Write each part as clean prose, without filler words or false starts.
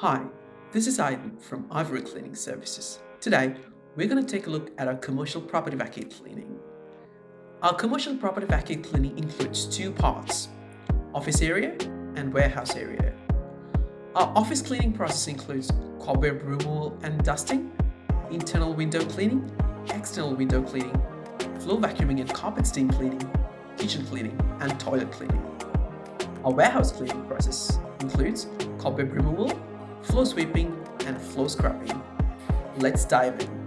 Hi, this is Aidan from Ivory Cleaning Services. Today, we're going to take a look at our commercial property vacate cleaning. Our commercial property vacate cleaning includes two parts, office area and warehouse area. Our office cleaning process includes cobweb removal and dusting, internal window cleaning, external window cleaning, floor vacuuming and carpet steam cleaning, kitchen cleaning, and toilet cleaning. Our warehouse cleaning process includes cobweb removal, floor sweeping, and floor scrubbing. Let's dive in.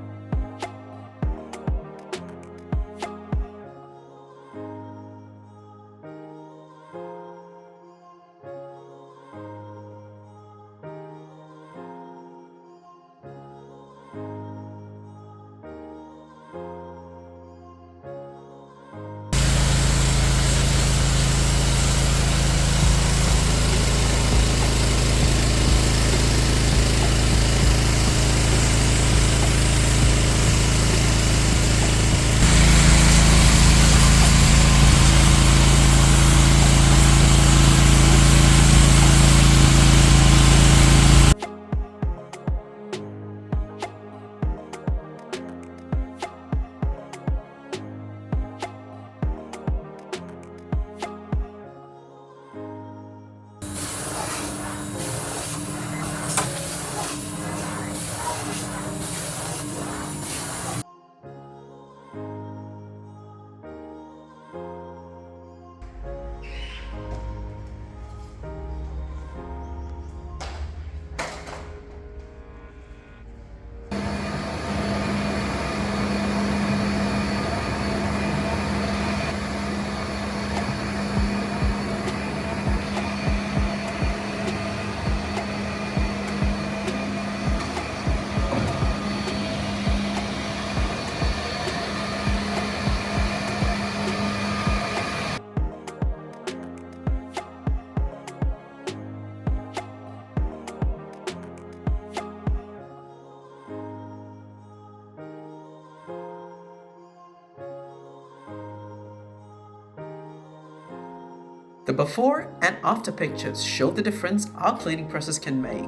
The before and after pictures show the difference our cleaning process can make.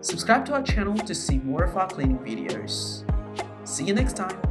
Subscribe to our channel to see more of our cleaning videos. See you next time.